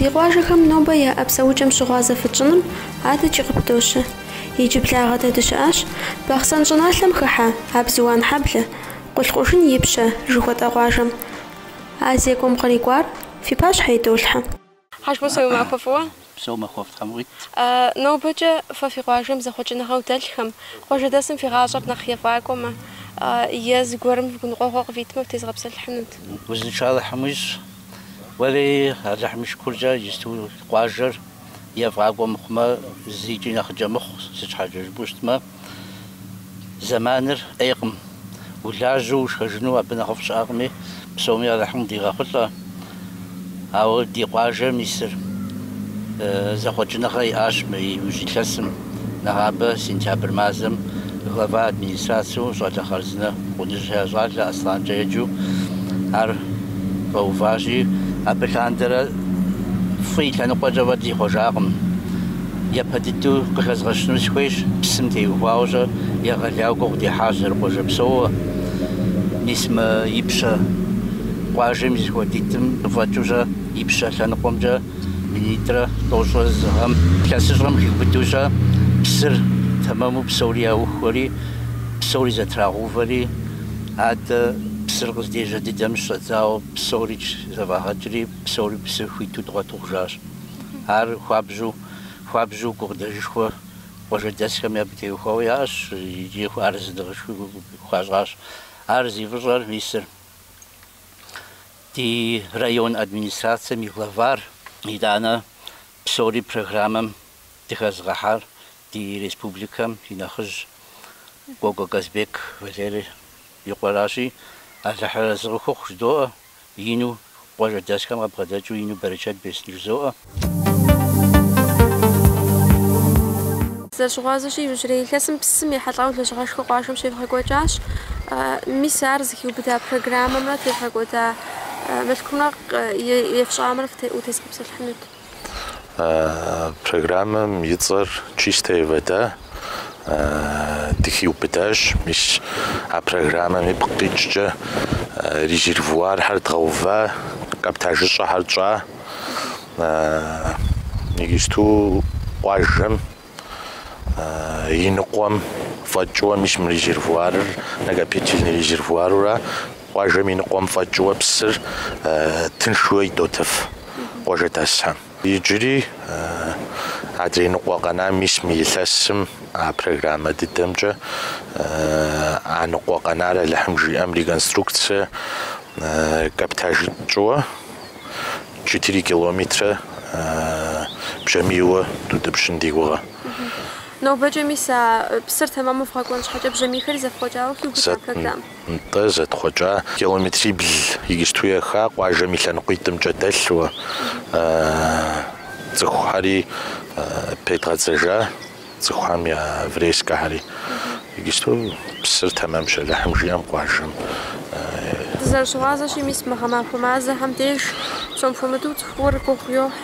ди къуажэхэм нобэ я ӏэпсэукӏэм щыгъуа зэфытщӏыным адэкӏи къыпдощэ. Иджы благъэ дэдэ щыӏащ, бахъсэн щӏыналъэм хыхьэ абзыуан хьэблэ, къулъкъужын ипщэ жыхуэтӏэ къуажэм. А зекӏуэм кърикӏуар фи пащхьэ идолъхьэ. Хьэжмусэу махуэ фӏыуэ? Псэу махуэ фтхьэмыгъуит. Нобэкӏэ фэ фи къуажэм зэхъуэкӏыныгъэу дэлъхэм, къуажэдэсым фи гъащӏэр нэхъ ефӏакӏуэмэ, е зыгуэрым гуныкъуэгъуэ къывитмэ птезгъэпсэлъхьынут. Узыншалыхьымыщ, уэри алыхьымышкуркӏэ иджысту къуажэр ефӏакӏуэ мыхъумэ, зыикӏи нэхъыджэ мыхъу, сыщхьэкӏэ жыпӏэу щытмэ, зэманыр ӏейкъым. Улажьэу ушхэжыну абы нэхъыфӏ щыӏэкъыми, псоми алыхьым дигъэхъулӏэ. Ауэ ди къуажэм исыр зэхъуэкӏыныгъэ иӏащ мы ужьилъэсым. Нэгъабэ сентябрь мазэм глава администрацию щӏалэ хъарзынэ къуныжь щӏалэ Аслъэнкӏэ еджэу ар фӏэуващи, абы лъандэрэ фӏы и лъэныкъуэкӏэ уэ дихъуэжакъым. Япэ дыдэу къыхэзгъэщыну сыхуейщ, псым теухуауэщӏэ егъэлеяуэ гугъу дихьащ зэрыкъуэжэ псоуэ. Мис мы ипщэ къуажэм зыхуэдитым къыфӏэкӏыущӏэ ипщэ лъэныкъуэмкӏэ минитӏрэ тӏощӏрэ зыгъэм лъэсыщӏэм хиубыдущӏэ псыр тэмэму псори яухуэри, псори зэтрагъэувэри, адэ псыр къыздежьэ дыдэм щӏэдзауэ псори зэфӏагъэкӏри, псори псы хуиту дгъуэтыхъужащ. Ар хуабжьу гукъыдэжышхуэ къуажэдэсхэм абы теухуауэ яӏэщ, икӏи арэзы хуащӏащ. Ар зифӏыщӏэр мисыр ди район администрацием и главар итӏанэ псори программэм дыхэзгъэхьар ди республикэм и нэхъыжь Гого Казбек Валерий и къуэращи, алыхьырэ зыгъэхуэхъу жыдоӏэ, ину къуажэдэсхэм къэбгъэдэкӏыу ину Берычэт Беслъ жызоӏэ. Зэщыгъуазэщи иужьрей илъэсым псым ехьэлӏэу лэжьыгъэшхуэ къуажэм щевгъэкӏуэкӏащ. Мис ар зыхиубыда программэмрэ тевгъэкӏуэда мылъкумрэ ефщӏамрэ утезгъэпсэлъхьынут. Программэм и цӏэр «Чистая вода» дыхиубыдащ. Мис а программэм и къикӏкӏэ резервуархэр дгъэува, къэптажыщӏэхэр тщӏа. Иджысту къуажэм и ныкъуэм фӏэкӏыуэ, мис мы резервуарыр накопительный резервуарыра, къуажэм и ныкъуэм фӏэкӏыуэ псыр тыншууэ идотэф къуажэдэсхэм. Иджыри адрей ныкъуэ къэнам мис мы илъэсым а программэ дыдэмкӏэ а ныкъуэ къэнар алыхьым жиӏэм реконструкцие къэптажыщӏыуэ 4 километрэ бжьамийуэ дутӏыпщын ди гугъэ. Нобэкӏэ мис а псыр тэмэму вгъэкӏуэн щхьэкӏэ бжьамийхэри зэфхъуэкӏауэ хиубыда программ. Нтӏэ зэтхъуэкӏа километрибл иджысту еха къуажэм и лъэныкъуитӏымкӏэ дэлъуэ. Цӏыхухьэри педгъэдзэжа, цӏыхухэм я врескэхьэри. Иджысту псыр тэмэмщ алыхьым жиӏэм къуажэм. Зэщыгъуазэщи мис мыгъэмахуэ мазэхэм деж псом хуэмыдэу цӏыхур гугъу йохь.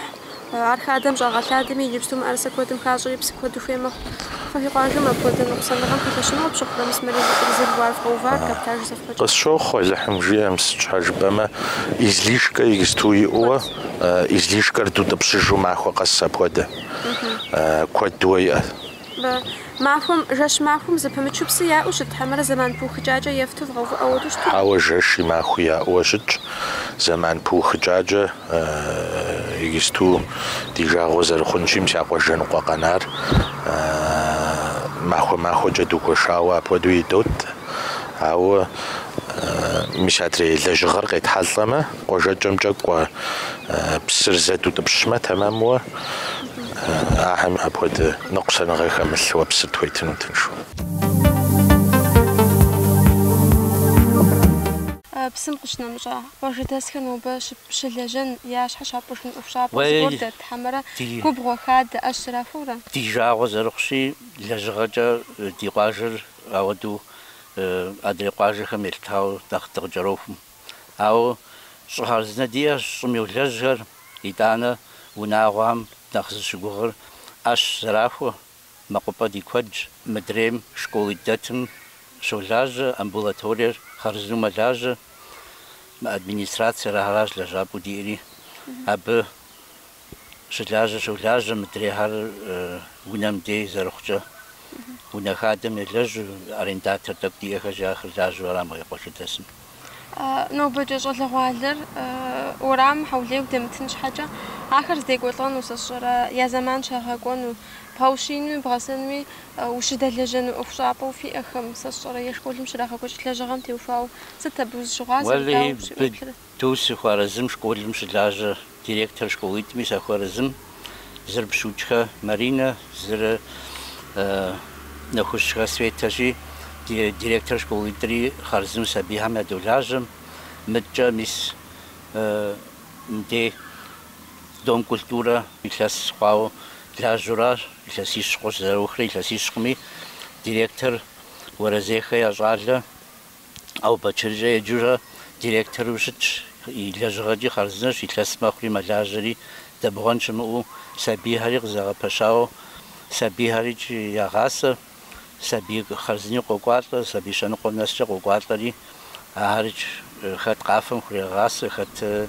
Ар хадэм щӏагъэлъадэми иджыпсту мыӏэрысэ куэдым хащӏри псы куэду хуеймэ. Фэ фи къуажэм апхуэдэ ныкъусаныгъэм хэлъэщынуэ пщыхъурэ, мис мы резервуар фӏэувар къэптаж зэфхъуэкӏ. Къысщохъу алыхьым жиӏэм, щхьэ жыпӏэмэ, излишкэ иджысту иӏэуэ, излишкэр дутӏыпщыжу махуэ къэс апхуэдэ. Куэдууэ иӏэ. Махуэм, жэщ махуэм зэпымычу псы яӏэу щыт, хьэмэрэ зэман пыухыкӏакӏэ ефту вгъэувыӏэуэду щыту? Ауэ жэщи махуи яӏэуэ щытщ. Зэман пыухыкӏакӏэ иджысту ди жагъуэ зэрыхъунщи, мис а къуажэ ныкъуэ къэнар махуэкӏэ дыгуэшауэ апхуэдэу идот. Ауэ мис адрей лэжьыгъэр къетхьэлӏэмэ, къуажэкӏэмкӏэ кӏуэ псыр зэ дутӏыпщмэ тэмэмуэ, ахьэм апхуэдэ ныкъусаныгъэ хэмылъуэ псыр тхуейтыну тыншу. Псым къыщынэмыщӏа къуажэдэсхэр нобэ щылэжьэн я щхьэ щапӏыжын ӏуэхущӏапӏэ зыгуэрдэт, хьэмэрэ губгъуэ хадэ ӏэщ зэрахуэрэ? Ди жагъуэ зэрыхъущи, лэжьыгъэкӏэ ди къуажэр ауэдэу адрей къуажэхэм елъытауэ нэхъ дыкъыкӏэрохум. Ауэ щӏы хъарзынэ диӏэщ, щӏым йолэжьхэр, итӏанэ унагъуэм нэхъ зыщыгугъыр ӏэщ зэрахуэ, мэкъупӏэ ди куэдщ. Мыдрейм школы дэтым щолажьэ, амбулаториер хъарзыну мэлажьэ, администрациер аращ лэжьапӏэу диӏэри, абы شلاجة شلاجة مدريهار ونام دي زرخجة ونخادم يلج أرنداتر تقديه خجا خلاج ورام يقوش تسم نوبجة شغل غالر ورام حولي ودمتنش حاجة آخر ديك وطن وسشرة يا زمان شهاقون بهوشين بغسنمي وشدة لجن وفشابو في أخم سشرة يشكولهم شراخة كوش لجغم تيوفاو ستة بوز شغاز والله توسي خوارزم شكولهم شلاجة ديريكتور شكوليتمي سخوارزم زر بشوچها مارينا زر نخوشها سويتاجي ديريكتور شكوليتري خارزم سبيها مدولاجم متجا مس مدي دوم كولتورا إخلاص خواو لاجورا إخلاص يشقوش زروخري إخلاص يشقمي ديريكتور ورزيخة يجعل أو بچرجة يجورا ديريكتور وشتش يلاجغادي خارزنش إخلاص مخري ملاجري دبغانش مو سبيهاري غزاغ بشاو سبيهاري يغاس سبي خارزني قوقاتل سبي شنقو نسجة قوقاتلي هارج خد قافم خري غاس خد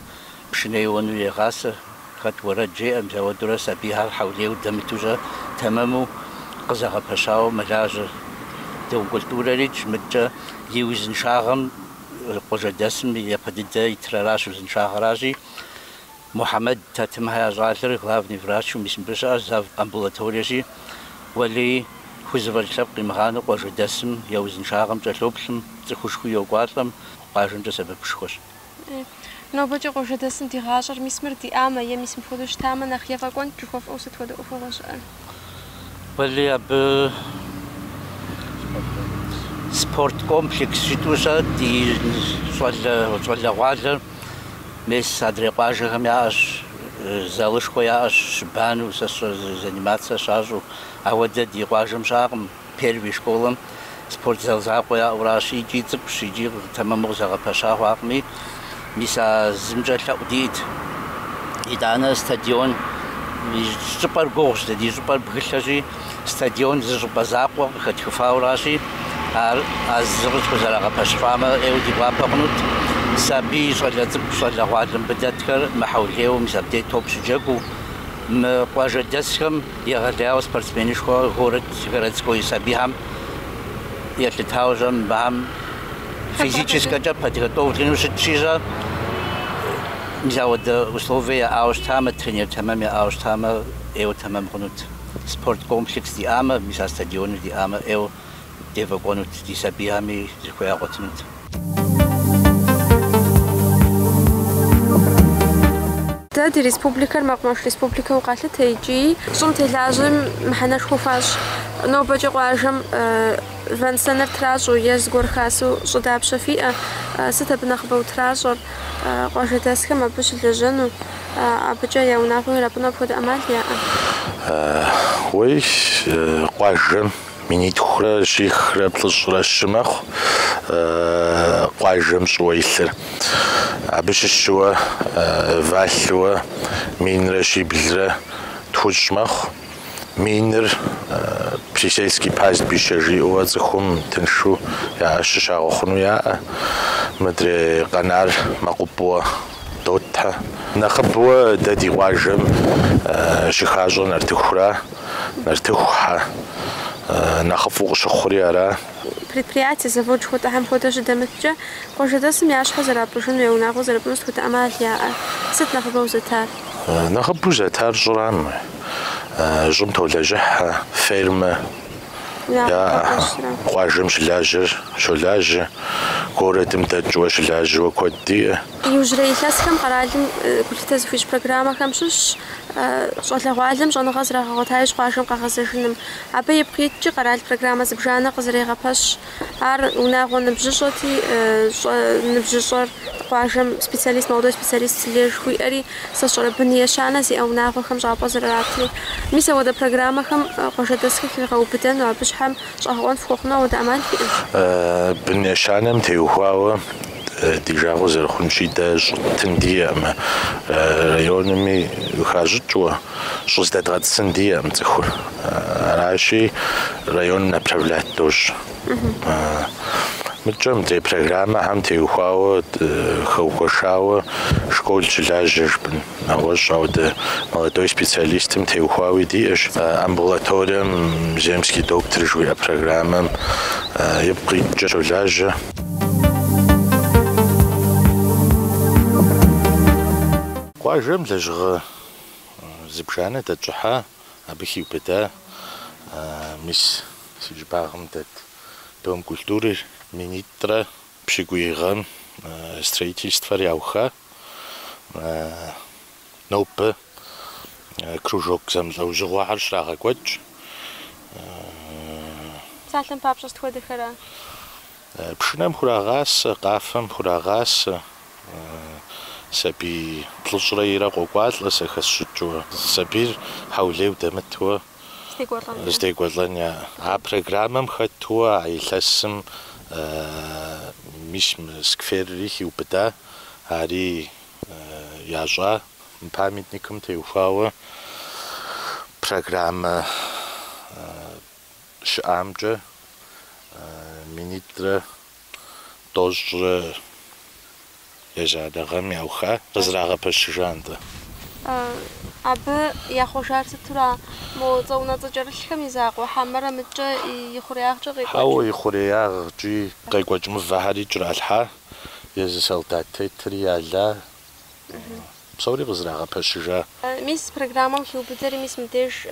بشنيونو يغاس خد ورجي أمزاودورا سبيهار حوليو دمتوجا تمامو غزاغ بشاو ملاجر دو قلتورا ريج مجا يوزن شاغم قوجا دسم يقدد يتراراش وزن شاغراجي محمد تاتمها جالر غلاف نفراش ومسم بشار زاف أمبولاتوريجي ولي خزبر شبقي مغانو قوجا دسم يوزن شاغم جلوبلم تخوشخو يوقاتلم قاجم جسبب شخوش نوبجة قوجا دسم دي غاجر مسمر دي آما يمسم فودوش تاما نخيفا قوان جخوف أوسط ودو أفوغشان ولي أب سبورت كومبلكس جتوشا دي صولا غالر مس أدريقاجة هم يعش زالشكو يعش شبانو سسر زانيماتسا شاجو أودا دي قاجم شاقم بيربي شكولم سبورت زالزاقو يا وراشي جيتك شيجي تمام غزاغ باشاقو عقمي ميسا زمجا تلاوديد إدانا ستاديون جبر غوش دي جبر بغلشاجي ستاديون زجبا زاقو خدخفا وراشي أزرج غزاغ باشفاما ايودي بابا قنوت سابي صلى غادم بداتكر محاوليو مسابدي توب شجاكو مقواجة دسهم يغلياو سبورتسميني شكو غورت غراتسكو يسابيهم يتلتاوجم بهم فيزيческа جا подготовленность чижа мизавод условия аустама тренер тамам аустама эу тамам гонут спорт комплекс ди ама миса стадион ди ама эу дева гонут ди сабиами зихуя готнут دي ريسبوبليكا المقماش ريسبوبليكا وقالت هيجي صمت لازم محناش خوفاش نوبجي قواجم فان سنة تراجو يزغور خاسو صداب شفيئة ستة بنخبو تراجر قواجة تاسكا ما بوش اللجنو أبجا يوناغو ربنا بخد أماليا ويش قواجم مني تخرى شيخ ربطل الشمخ قواجم شويثر عبش الشوا فالوا مينر شي بلرة تخشمخ مينر بسيسكي باز بيشجي وزخم تنشو يا ششا خنو يا مدري قنار مقبوة دوتها نخبوة دادي واجم شخاجو نرتخرا نرتخها نخفوق شخوريارا предприятие завод ход ахам ходаш демэтжа гождасм яш хазара пушун юнагу зарабнус ход амалия сет нахбозатар نخبوزاتار جرام جم تولجها فيلم يا قواجم شلاجر شلاج كورة متج وشلاج وكودي يوجري لاسكم قرالم كنت تزفيش برنامج خمسش صوت لغوالم جانا غزرة غوتايش قواجم قغزرشنم أبي يبقيتش قرال برنامج زبجانا قزري غباش عار وناغو نبجشوتي نبجشور قواجم سبيسياليست موضوع سبيسياليست ليش خوي أري سشر بنية شانا زي أو ناغو خم جابا زراتي ميسا ودا برنامج خم قوش دسك في غوبتن وبش حم شهوان فوقنا ودا أمان بنية شانا متيوهوا ديجا غزر خنشي داج تندية أما ريونمي يخرجوا شوز داد سندية متخور راشي ريون نبلات دوش Мыджэм дей программэхэм теухуауэ хэухуэшауэ школ щылажьэжбын нэгъуэщӏ ауэдэ молодой специалистым теухуауи диӏэщ. Амбулаторием земский доктор жуиӏэ программэм ипкъикӏэ щолажьэ. Къуажэм лэжьыгъэ зыбжанэ дэтщӏыхьа, абы хиубыда мис си жыпӏагъым дэт Дом культуры министра пщыгуигъэм строительствэр яуха. Нобэ кружок зэмылӏэужьыгъуэхьэр щрагъэкӏуэкӏ. Псалъэм папщӏэ сытхуэдэхэра? Пшынэм хурагъасэ, къафэм хурагъасэ. Сабий плӏыщӏрэ ирэ къокӏуалӏэ сэ хэсщӏыкӏыу. Сабийр хьэулей удэмытууэ здекӏуэлӏэн яӏэ. А программэм хэтууэ а илъэсым мис скверри хиубыда, ари ящӏа. Памятникым теухуауэ программэ щыӏамкӏэ министрэ тӏощӏрэ ежьанэгъэм яуха, къызэрагъэпэщыжа нтӏэ. Абы яхъуэжар сытура? Мо цӏэ-унэ цӏыкӏэрылъхэм и закъуэ хьэмэрэ мыткӏэ и хъуреягъкӏэ къекӏуэкӏ? Хьэуэ и хъуреягъкӏи къекӏуэкӏ мывэхьэри кӏэралъхьа, езы солдатетри яла. Псори къызэрагъэпэщыжа. Мис программэм хиубыдэри мис мыбдеж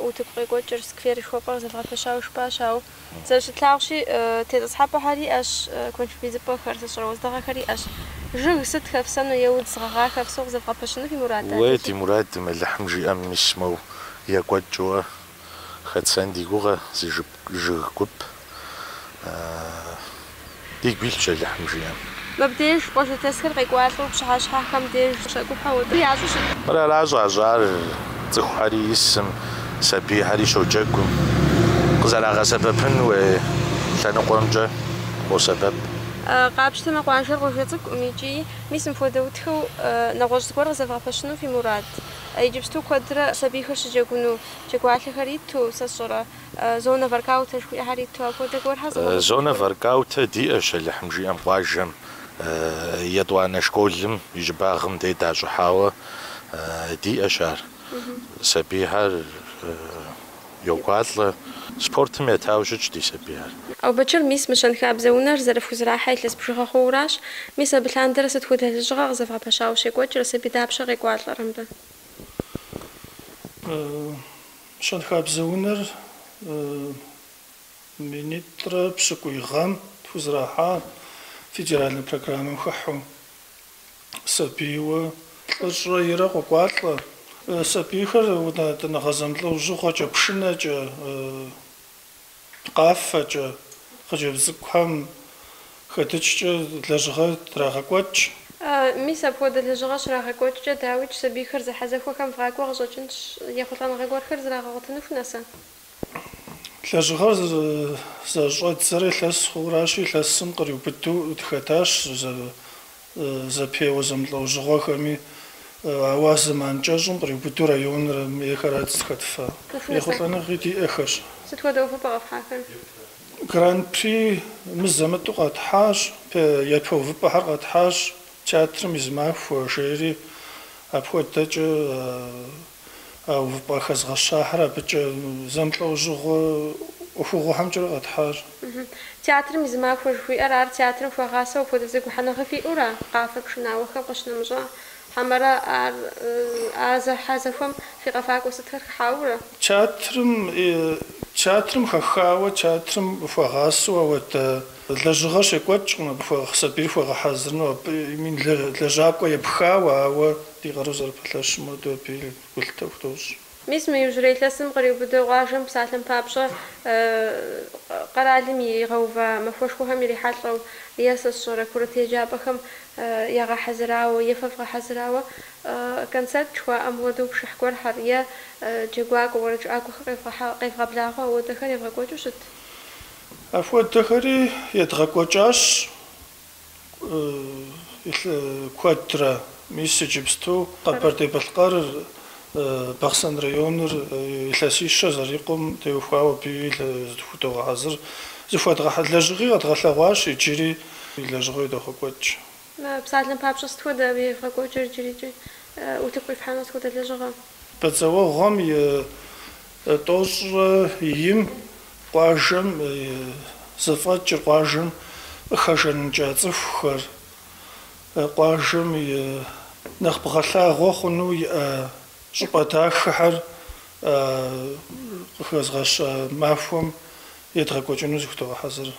утыку къекӏуэкӏыр скверышхуэпӏэр зэвгъэпэщауэ шпащ, ауэ зэрыщытлъагъущи тетӏысхьэпӏэхьэри ӏэщ, конфизипӏэхэр, зэщӏэуэздыгъэхэри ӏэщ. Жыг сыт хэфсэну е удз гъэгъа хэфсэу къызэвгъэпэщыну фи мурад? Уэ ди мурад мэлыхьым жиӏэм мис моу екӏуэкӏыуэ хэтсэн ди гугъэ зи жыг гуп. Дигу илъщ алыхьым жиӏэм. Мыбдеж къуажэдэсхэр къекӏуалӏэу пщыхьэщхьэхэм деж щӏекӏухьэу ящӏу щыт? Мыр аращ ажьар цӏыхухьэри исым, сабийхьэри щоджэгум. Къызэрагъэсэбэпын уей лъэныкъуэмкӏэ къосэбэп. Къапщтэмэ къуажэр къуажэ цӏыкӏум икӏи мис мыпхуэдэ утхэу нэгъуэщӏ зыгуэр къызэвгъэпэщыну фи мурад? Иджыпсту куэдрэ сабийхэр щыджэгуну джэгуалъэхэр иту, сэ сщӏэрэ зонэ воркаутэ жыхуиӏэхьэр иту, апхуэдэ гуэрхьэр зыгуэр? Зонэ воркаутэ диӏэщ алыхьым жиӏэм къуажэм. Етӏуанэ школым и жыпӏагъым дей дащӏыхьауэ диӏэщ ар. Сабийхэр йокӏуалӏэ. Спортым етауэ щытщ ди сабийхэр. Ӏэубэчыр мис мы щэнхабзэ унэр зэрыфхузэрахьэ илъэс бжыгъэ хъууращ. Мис абы лъандэрэ сыт хуэдэ лэжьыгъэ къызэвгъэпэщауэ щекӏуэкӏрэ, сабий дапщэ къекӏуалӏэрэ мыбы? Щэнхабзэ унэр министрэ пщыкӏуигъэм тхузэрахьа федеральнэ программэм хыхьу. Сабийуэ плӏыщӏрэ ирэ къокӏуалӏэ. Сабийхэр дэнэ зэмылӏэужьыгъуэкӏэ, пшынэкӏэ, къафэкӏэ, хъыджэбз цӏыкӏухэм хэдыкӏкӏэ лэжьыгъэ трагъэкӏуэкӏ. Мис апхуэдэ лэжьыгъэ щрагъэкӏуэкӏкӏэ дауичӏ сабийхэр зэхьэзэхуэхэм вакӏуэ къыщӏэкӏынщ, ехъулӏэныгъэ гуэрхэр зэрагъэгъуэтыну фынэсэ? Лэжьыгъэр зэщӏэдзэрэ илъэс хъууращи, илъэсым къриубыду дыхэтащ зэпеуэ зэмылӏэужьыгъуэхэми, ауэ зэман кӏэщӏым къриубыду районыр ехэрат зыхэтфа. Ехъулӏэныгъи диӏэхэрщ. Сыт хуэдэ уфэпӏэ къэфхьахэр? Гран-при мызэмытӏу къэтхьащ, епэ увыпӏэхьэр къэтхьащ, театрым из махуэ жери, апхуэдэкӏэ а увыпӏэ хэзгъэщахьэр абыкӏэ зэмылӏэужьыгъуэ ӏуэхугъуэхьэмкӏэ къэтхьащ. Театрым из махуэ жыхуиӏэр ар театрым хуагъасэу апхуэдэ зэгухьэныгъэ фиӏура? Къафэ пшынауэхэм къыщынэмыщӏа? Хьэмэрэ ар зэхьэзэхуэм фи къэфакӏуэ сытхэр хыхьауэрэ? Театрым хэхауэ, театрым хуагъасэу ауэдэ лэжьыгъэ щекӏуэкӏкъым, сабийр хуэгъэхьэзырну, лэжьакӏуэ епхауэ, ауэ ди къару зэрыпэлъэщым абы гулъытэу дощӏ. Мис мы иужьрей илъэсым къриубыдэу къуажэм псалъэм папщӏэ къэралым игъэува махуэшхуэхэм ирихьэлӏэу е сэ сщӏэрэ курыт еджапӏэхэм ягъэхьэзырауэ, е фэвгъэхьэзырауэ концерт жыхуаӏэм хуэдэу пшыхь гуэрхьэр е джэгуакӏуэ, уэрэджыӏакӏуэхэр къевгъэблагъэ ауэдэхэр евгъэкӏуэкӏыу щыт? Апхуэдэхэри едгъэкӏуэкӏащ куэдрэ. Мис иджыпсту Къэбэрдей-Балъкъэр, Бахъсэн районыр илъэсищэ зэрикъум теухуауэ абы зыхудогъэхьэзыр зыхуэдгъэхьэ лэжьыгъи къэдгъэлъэгъуащ иджыри лэжьыгъэуи дохъуэкӏ. Псалъэм папщӏэ сытхуэдэ ефӏэкӏуэкӏыр иджыри утыку ифхьэну сытхуэдэ лэжьыгъэ? Бэцӏэуэгъуэм и тӏощӏрэ им къуажэм зыфӏэкӏыр къуажэм хэжэнкӏэ цӏыхухэр къуажэм нэхъ бгъэлъагъуэ хъуну иӏэ щӏыпӏэ дахэхэр къыхэзгъэщӏэ махуэм едгъэкӏуэкӏыну зыхутогъэхьэзыр.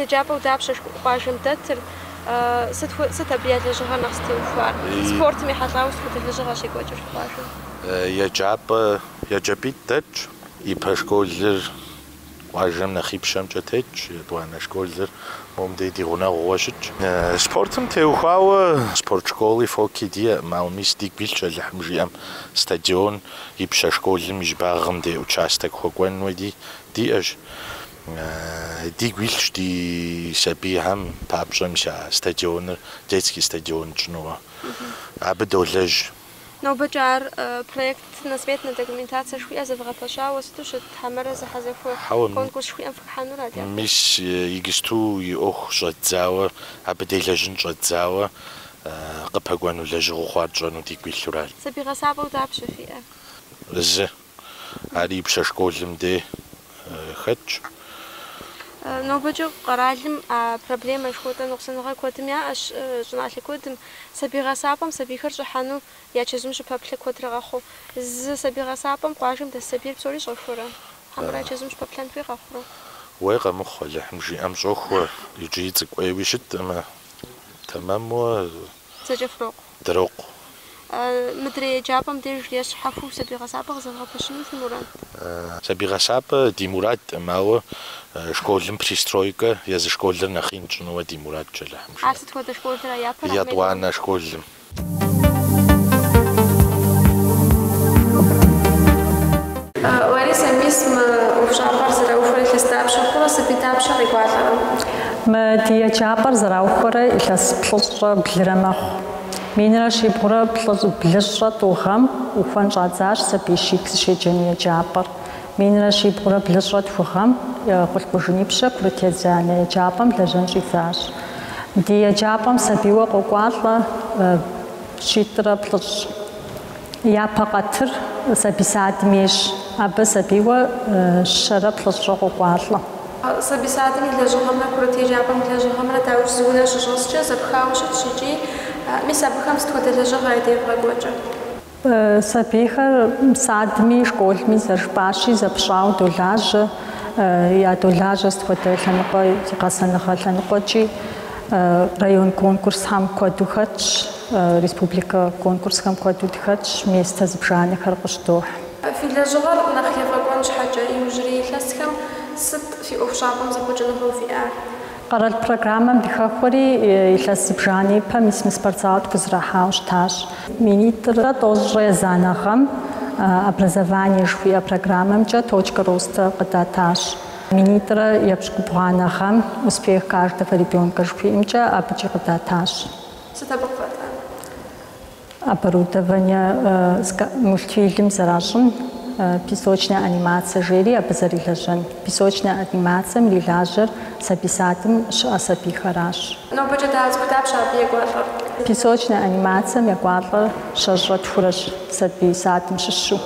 Еджапӏэу дапщэ къуажэм дэтыр, сыт абы я лэжьыгъэр нэхъ стеухуар? Спортым ехьэлӏауэ сытхуэдэ лэжьыгъэ щекӏуэкӏыр къуажэм? Еджапӏэ дэтщ, ипэ школыр къуажэм нэхъ ипщэмкӏэ тетщ, етӏуанэ школыр мом дей ди гъунэгъууэ щытщ. Спортым теухуауэ спорт школи фоки диӏэкъым, ауэ мис дигу илъщ алыхьым жиӏэм стадион ипщэ школым и жыбагъым де участок хуэкӏуэн хуэди диӏэщ. Дигу илъщ ди сабийхэм папщӏэм ся стадионыр, детский стадион тщӏынуӏэ. Абы долэжь. Нобэкӏэ ар проект насыпетнэ документацие шхуиӏэ зэвгъэпэщауэ сыту щытхьэмэрэ зэхьэзэхуэ конкурс шхуиӏэм фыхьэнур адэ? Мис игысту и ӏуэху щӏэдзауэ, абы делэжьын щӏэдзауэ къыпэкӏуэну лэжьыгъэу хъуар тщӏэну дигу илъуращ. Сабий гъэсабэу дапщэ фиӏэ? Ари ипщэ школым де хэтщ. Нобэкӏэ къэралым проблемэ жыхуэтӏэ ныкъусаныгъэ куэдым яӏэщ щӏыналъэ куэдым. Сабий гъэсапӏэм сабийхэр щӏыхьэну я чэзум щыпэплъэ куэдрэ къэхъуу. Зы сабий гъэсапӏэм къуажэм дэс сабийр псори щӏэхуэрэ? Хьэмэрэ я чэзум щыпэплъэн хуей къэхъурэ? Уэ къэмыхъу алыхьым жиӏэм щӏохуэ, иджыри цӏыкӏу ӏейуи щытмэ, тэмэмуэ зэкӏэфрокъу. дрокъу. Мыдрей еджапӏэм деж ещхьэхуу сабий гъэсапӏэ къызэвгъэпэщыну фи мурад? Сабий гъэсапӏэ ди мурадӏым, ауэ школым пристройкэ езы школыр нэхъ ин тщӏынууэ ди мурадщ алыхьым жиӏэм. Ар сыт хуэдэ школрэ япэ? Етӏуанэ школым. Лариса, мис мы ӏуэхущӏапӏэр зэраухуэр илъэс дапщэ хъурэ, сабий дапщэ къикӏуалӏэрэ? Мы ди еджапӏэр зэраухуэрэ илъэс плӏыщӏэ блырэ мэхъу. Минрэ щибгъурэ блыщӏэ тӏу гъэм ӏуэхуэн щӏадзащ сабий щитӏ зыщеджэну еджапӏэр. Минрэ щибгъурэ блыщӏэ тху гъэм къулъхужынипщэ Курытезанэ еджапӏэм лэжьэн щӏидзащ. Ди еджапӏэм сабийуэ къокӏуалӏэ щитӏрэ плӏыщӏ. Япэ къэтыр сабий садым ещӏ. Абы сабийуэ щэрэ плӏыщӏрэ къокӏуалӏэ. Сабий садым и лэжьыгъэмрэ Курыт еджапӏэм и лэжьыгъэмрэ дауи зы унэ щыщӏэскӏэ зэпхауэ щытщ икӏи мис абыхэм сыт хуэдэ лэжьыгъэ едевгъэкӏуэкӏэ? Сабийхэр садми школми зэрыжыпӏащи зэпщӏауэ долажьэ. Я долажьэ сыт хуэдэ лъэныкъуэ, гъэсэныгъэ лъэныкъуэкӏи район конкурсхэм куэду хэтщ, республикэ конкурсхэм куэду хэтщ, место зыбжанэхэр къыщтохь. Фи лэжьыгъэр нэхъ ефӏэкӏуэн щхьэкӏэ иужьрей илъэсхэм сыт фи ӏуэхущӏапӏэм зэхъуэкӏыныгъэу фиӏэр? Къэрал программэм дихэхуэри илъэс зыбжанипэм мис спортзал тхузэрахьауэ щытащ. Минитӏрэ тӏощӏрэ езанэ гъэм образование жыхуиӏэ программэмкӏэ точка роста къыдатащ. Минитӏрэ епщӏ-губгъуанэ гъэм успех каждого ребенка жыхуиӏэмкӏэ абыкӏи къыдатащ. Сыт абы къыфӏэтӏа? Оборудование мультфильм зэращӏым песочная анимация жери, абы зэрилэжьэн. Песочная анимацием ирилажьэр сабий садым щыӏэ сабийхэращ. Нобэкӏэ дапщэ абы екӏуалӏэр? Песочная анимацием екӏуалӏэр щэщӏрэ тхурэщ сабий садым щыщу.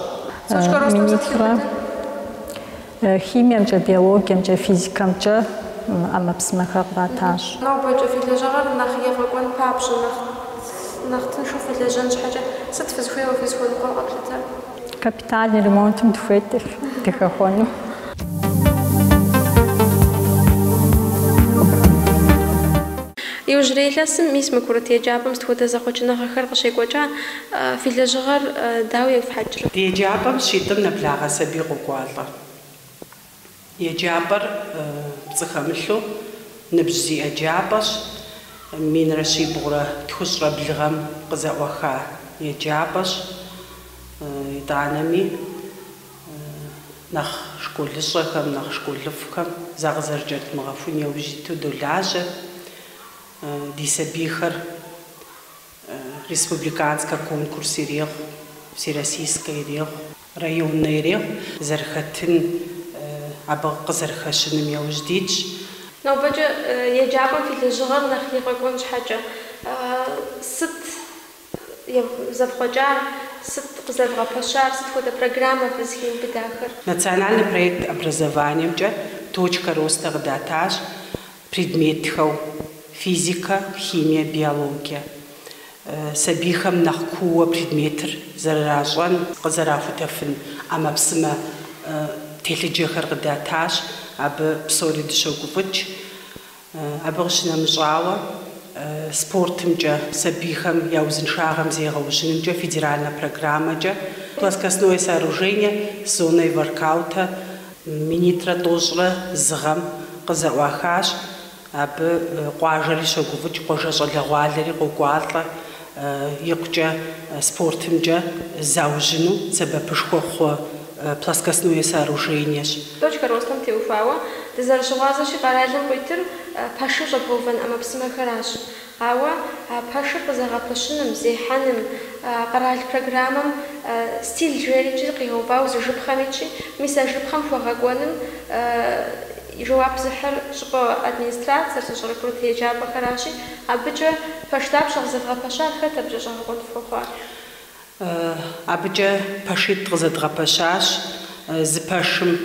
Минитӏрэ химиемкӏэ, биологиемкӏэ, физикэмкӏэ ӏэмэпсымэхэр къратащ. Нобэкӏэ фи лэжьыгъэр нэхъ ефӏэкӏуэн папщӏэ, нэхъ тыншу фылэжьэн щхьэкӏэ сыт фызыхуейуэ фызыхуэныкъуэ къэплъытэр? Капитальный ремонтым дыхуейт дыхэхуэну. يوجريلاسم ميس مكورتي جابم ستودا زخوجنا خر قشيكوجا في لجغر داوي في حجر دي جابم شيتم نبلاغا سبيق وقوالا يجابر بزخملو نبزي أجابش من رشي بغرة تخسر بالغم قزا وخا يجابش يطعنمي نخ شكول لصخم نخ شكول لفكم زغزر جرت مغفون يوجيتو دولاجة دي سبيخر республиканска конкурси рех, всероссийской рех, районный рех, зархатын абы зархашыным яуждич. Но бача яджабам في الجغر نخيق كونش حاجة ست завхожар ست завгапашар ست хода программа физхим бедахар. Национальный проект образования точка роста гдаташ предметов физика, химия, биология. Сабихам нахкуа предметр заражен казарафутафин амапсма теледжихар гдаташ абы псори дшогувч абы гшнамжава спортымджа сабихам яузеншагам зегаужинымджа федеральная программаджа плоскостное сооружение с зоной воркаута министра тожра згам казауахаш абы қуажари шогувч қожажалагуалери қугуалла يقجا спортымджа заужину себепшхохо плоскостное сооружение. Точка роста теуфава, ты заршваза шикарален пойтер пашу жапован амапсма хараш. Ава пашу позагапашным зеханым карал программам стиль жверичи қиғубау зажибхамичи, миса жибхам фуагагуаным جواب زحر شقة أدمنسترات سرت شغل كرة هجاب بخراشي أبجة فشتاب شغل زفغا بشار خت أبجة شغل قلت فخوار أبجة فشيت غزت غبشاش زباشم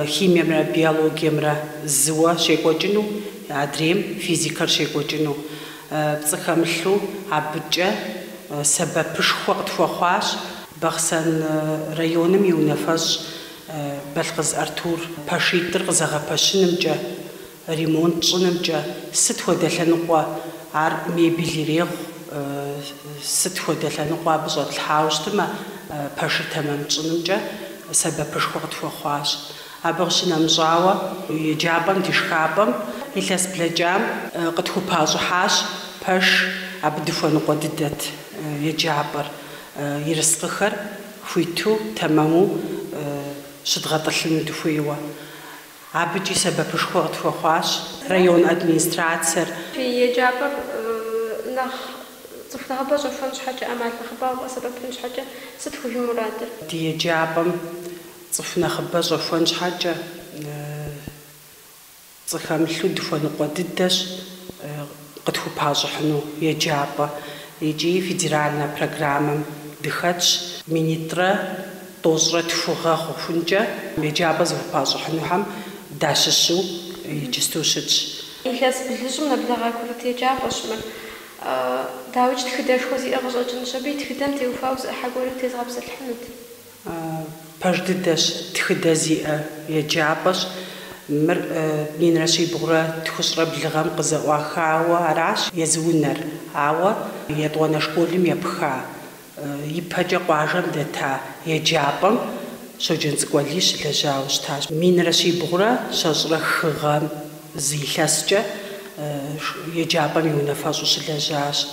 خيميا مرا بيولوجيا مرا زوا شيكو جنو أدريم فيزيكال شيكو جنو بتخملو أبجة سبب بشخوقت فخواش بخسن ريونم يونفش بلغز أرتور باشيتر غزاغا باشنمجا ريمونت شنمجا ست ودلنقوا عار ميبيليريغ ست ودلنقوا بزود الحاوش تما باشر تمام شنمجا سبب بشخوقت فخواش أبغشنا مجاوة يجابم تشخابم إلاس بلاجام قد هو بازو حاش باش أبدفو نقوا ددت يجابر يرسقخر فيتو تمامو شدغطلن دفويوا عبجي سبب شخوغت فخواش ريون أدمنستراتسر في يجابر نخ صفنا باجو فنش حاجة أمال خباب وسبب فنش حاجة ستفو في مرادر دي يجابم صفنا خباجو فنش حاجة صخاملو دفو نقوى ددش قد هو باجو حنو يجابا يجي فيدرالنا برنامج دخاتش مينيترا توزرة فوغا خوفنجا مجابز وبازو حنوهم داششو يجستوشج إلاس بلجم نبلغا كل تجابش من داوج تخدش خوزي أغزوجن شبي تخدم تيوفاوز أحقوري تزغب سلحنت باجددش تخدزي يجابش مر من رشي بغرة تخسر بلغم قزا وخاوا عراش يزونر عوا يدوانا شكولم يبخا يبهجا قواجم دتا يجابم شوجن زقوليش لجاوش تاج من رشي بغرة شجرة خغام زيلاسجا يجابم يونفازوش لجاش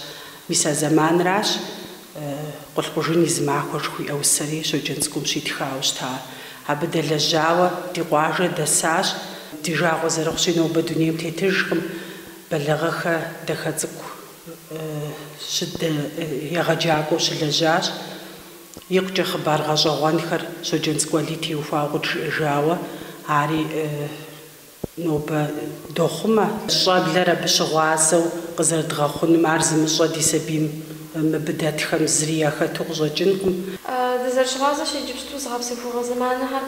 مسا زمان راش قل قجني زماخوش خوي أو السري شوجن زقومشي تخاوش تا عبدا لجاوة دي قواجة دساش دي جاغو زرقشي نوبة دنيم تيتجكم بلغخة دخاتزكو شد يغجاكو شلجاش يقجا خبار غجوانخر شجنس كواليتي وفاغد جاوة عاري نوبة دوخمة شابلرا بشغوازو قزر دغاخون معرزم الجدي سبيم مبدات خمزريا خاتوغجا جنكم دزر شغازة شي جبستو زغاب سيفوغ زمانها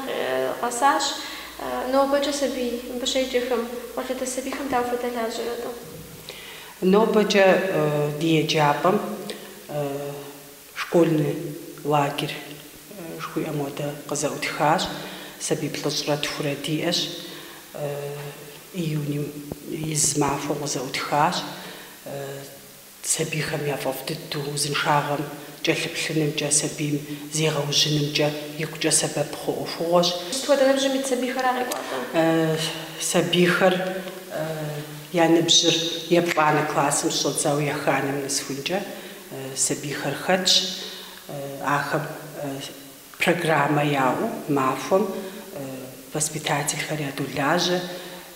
قصاش نوبة جسبي بشي جخم وفتا سبي خم دافتا لاجرتو نوبة دي جابم школьный лагерь шкуй амода قزاوت خاش سبي بلجرة فرديش июнем يزمع فوق قزاوت خاش сабийхэм яфӏэфӏ дыдэу узыншагъэм кӏэлъыплъынымкӏэ, сабийм зегъэужьынымкӏэ икъукӏэ сэбэп хъуӏу хъугъуэщ. Сытхуэдэ ныбжьым ит сабийхэр къекӏуатэ? Сабийхэр я ныбжьыр еплӏанэ классым щӏэдзауэ еханэм нэсхункӏэ сабийхэр хэтщ. Ахэм программэ яӏэу махуэм воспитательхэр ядолажьэ,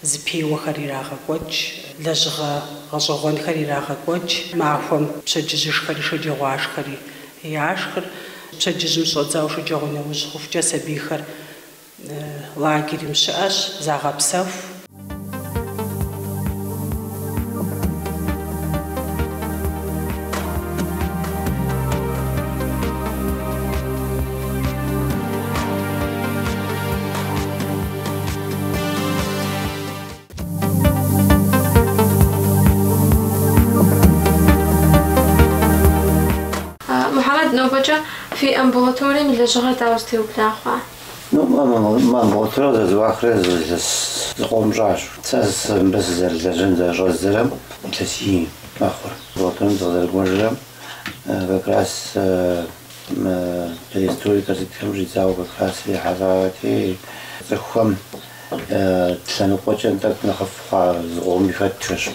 зыпеуэхэр ирагъэкӏуэкӏ, лэжьыгъэ гъэщӏэгъуэнхэр ирагъэкӏуэкӏ, махуэм пщэдджыжьышхэри шэджагъуашхэри яшхыр. Пщэдджыжьым щӏэдзауэ шэджагъуэ нэужь хъухукӏэ сабийхэр лагерым щыӏэщ, загъэпсэху. نوبجة في أمبولاتوري من لجغة داوستي وبلاخوا. ما أمبولاتوري ذا واخر زقوم جاش. تاس بس زرزرن زرزرم تسي آخر. أمبولاتوري ذا زرجرم بكراس الهستوري كذا جيزاو بكراس في حضارتي زخم تلانو قوتشن تك نخف زقوم يفتش.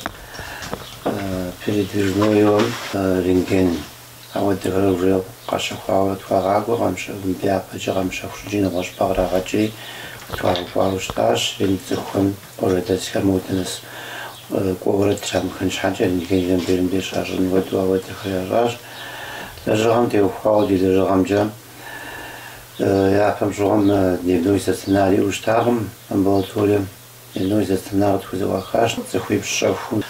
передвижной يوم рентген. أود تغير قش خواهد خواهد غمش بيا بجا غمش خشجين غش بغرا غجري خواهد وشتاش بنتخون أوردت كمودنس قوورت شام خنش حاجة نيجي بيرم بيش عشان ودوا أود تغير راش لجرام تيو خواهد لجرام جام يا فهم جرام نبدوي سناري وشتاعم أمبولاتوريوم نبدوي سناري تخوزوا خاش تخوي بشافون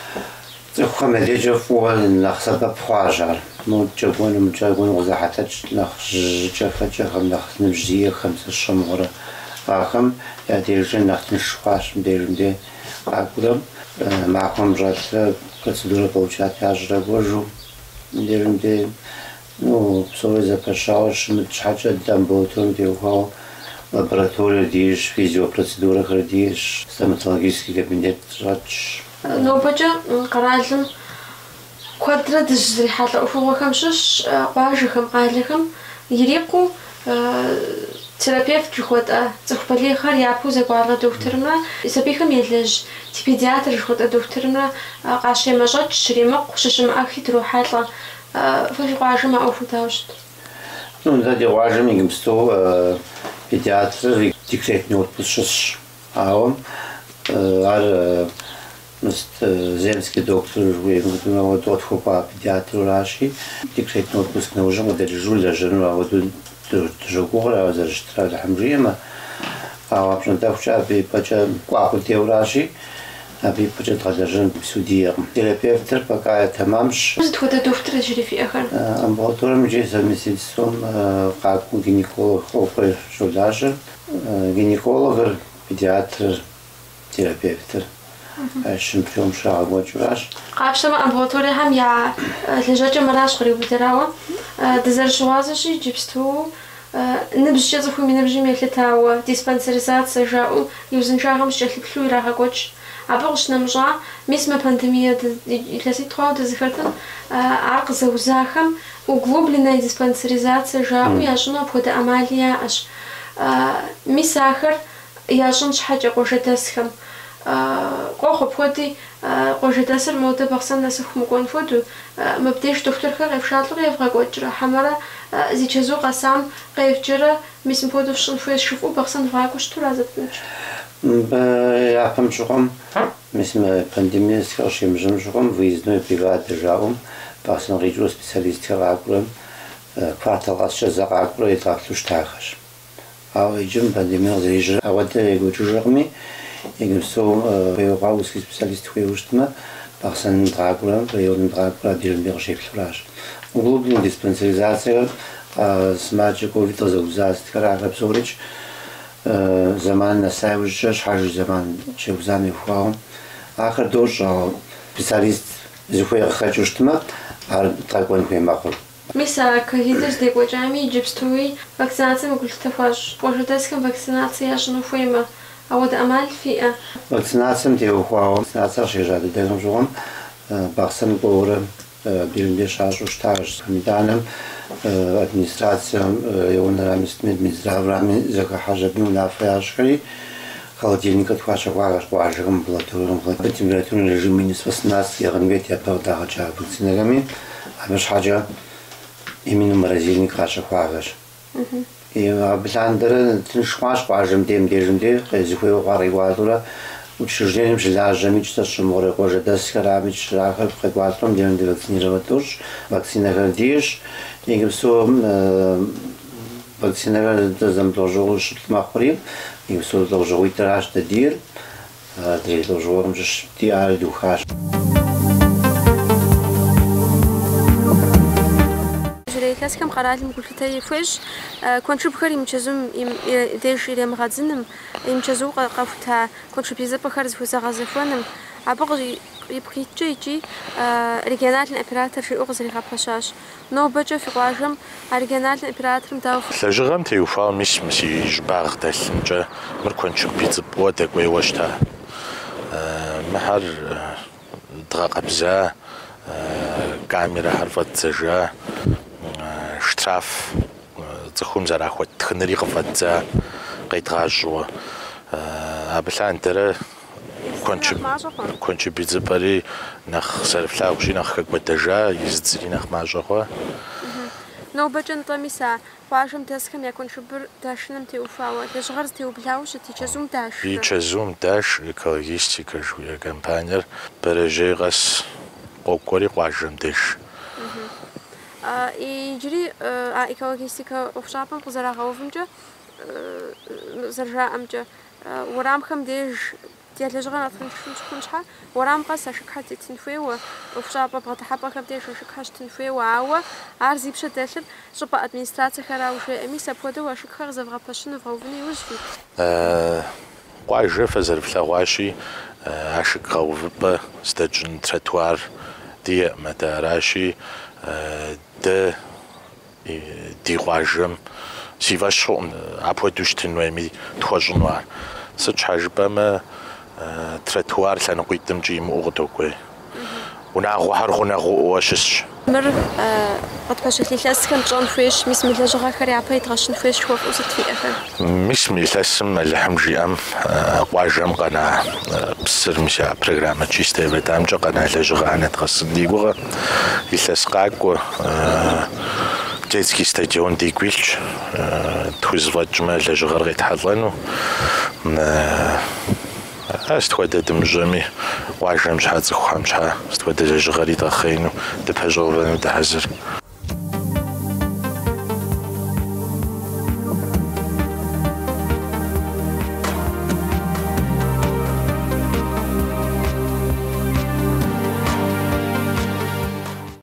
تخوي مديجة فوال نخسب بخواجر مجابون وزحتش نخ جفة نخ نبجية 5 شمغرة آخم يديرجن نخ نشواش مديرم آكلم معكم جات процедура получать яжра божу мдерим ну псове запашауш мчача дамботон деухал лаборатория диш физиопроцедура хардиш стоматологический кабинет жач ну бача каралым كوادرة تجري حالة أفوق خمسش قاجهم قالهم يريقوا терапевт جوات تخبلي خير يعبو زي قارة دكتورنا يسبيهم يلج تبيدياتر جوات دكتورنا قاشي مجد شريمق وششم أخي تروح حالة فش قاجم أوفو تاوشت. Ну да قاجم يجمستو بيدياتر ديكريت نوت بشش عام على земский доктор вот тот хопа педиатр раши декретный отпуск на уже модель жуля жену вот тоже гора зарегистрировали хамжима а вообще так вчера бы почти кваку теораши а бы почти даже судья терапевт пока это мамш вот это доктор жили в Эхар амбулаториум же совместительством как гинеколог опер жуляжер гинеколог педиатр терапевт شمتهم شاعر وجراش. قابشة ما أمبولاتوري هم يا لجاجة مراش قريب تراوة دزر شوازشي جبستو نبش جزخو من نبجي ميلتاو ديسبانسريزات سجاو يوزن شاغم شكل بلو راها قوش عبغش نمجا ميسما بانديمية لسي تخواه دزفرتن عرق زوزاخم وغلوبلنا ديسبانسريزات سجاو ياجنو بخود أماليا أش ميساخر ياجنش حاجة قوشة تسخم قاخو بودي قوجداسر مودا بخسن ناس خمقون فودو مبديش دكتور خير افشاتلو يفغا قوجرا حمرا زي چزو قسام قيفجرا ميسم بودو فشن فويس شوفو بخسن فغا قوشتو رازتنش يعفم شغم ميسم بانديميا سكرش يمجم شغم выездной бригады жаум بخسن ريجو специалист خراقرم квартал شزاقرا يتاكلوش تاخش او يجم بانديميا زيجر اودا يقوجو жغمي يجلسوا بيوقعوسكي سبيساليست خويوشتنا بخسن دراكولا بيودن دراكولا ديرن بيرشيك فلاش وغلوبلين ديسبنسريزация смачко витозаузаст карагаб сорич زمان نساوجش حاجة زمان شوزامي فواهم آخر دوش سبيساليست زخوي خاجوشتما على دراكولا كوي ماخول ميسا كهيدش ديكو جامي جبستوي فاكسيناتي مقلت تفاش وجدتسكن فاكسيناتي عشان فويما أود أمال فيها. vaksinacją te uchwałą, vakcinacja się żadne, tego żołom, baksen góry, биринде шашу шташ миданам администрациям юнарами медмиздраврами закахажабим нафяшкри холодильникът хваща влагаш плажером платуром в температурен режим минус 18 градуса пердага ча вакцинираме абаш хаджа именно морозильник хваща влагаш и бландер тиншмаш плажем демде зихуе варигвадура учреждением желажами что море кожа дасхарами шрахар прегватром демде вакцинировать уж вакцина гордиш и все вакцинировать замдложил шутмахрим и все должно уйти раз дир дир должно вам же тиар духаш كم قرالم قلت تي فوش كنت بخير يمشزوم ديش إلى مغازنم يمشزو قفتها كنت بيزا بخير زفوزا غازفونم عبغي يبغي تجي رجالات الإمبراطور في أغزر غابشاش نو بجا في قواجم رجالات الإمبراطور متوفى لجرام تيوفا مش جباغ دلنجا مركونش بيزا بودا ويوشتا محر دغاق بزا كاميرا حرفت زجا штраф зэхум зэрахуэт тхынри къыфӏэдза къедгъажьэу абылъандэрэ куэншыб бзыпӏэри нэхъ зэрыфлъагъущи нэхъ хэкӏуэдэжа издзри нэхъ мащӏэ хъуа. Нобэкӏэ нтӏэми са къуажэм дэсхэм я куэншыбыр дашным теухуауэ лэжьыгъэр зытеублауэ щыт и чэзум даш. И чэзум даш экологистикэ жыхуиӏэ компаниер бэрэжьей къэс къокӏуэри къуажэм деж. يجري إيكولوجيستيكا وفشابم قزراغوفمجا زرجاءمجا ورامخم ديج ديال لجغنا تنشكونشها ورام قاسا شكحة تنفوي وفشابا بغتحبا كم ديج شكحة تنفوي وعاوة عارزي بشا داخل شبا أدمينستراتي خراوشي أمي سابودا وشكحة زفغا باشن فغوفني وجفي قواجه فزرفلاغواشي عشق غوفبا ستجن تراتوار دي مداراشي ده ديغواجم سيفاشون أبودوش تنوامي تواجنوار سج حاجبما تراتوار لأن قيتم جيم أغدوكوي وناغو هرغناغو واشش مر قد كاشت ليلاس كان جون فيش مس ملاجغا خري عبايت غاشن فيش هو فوزت في أخر مس ملاسم الحمجي أم قواجم قنا بسر مشا برنامج تشيستي بدام جا قنا لاجغا أنا تغسل ديغوغا ليلاس قاقو جيتسكي ستاديون ديغويلش توزفاج ما لاجغا غيت حضانو استوادة دمجامي واجم شحال زخوام شحال استوادة لاجغا لي داخينو دبهجو بانو دحزر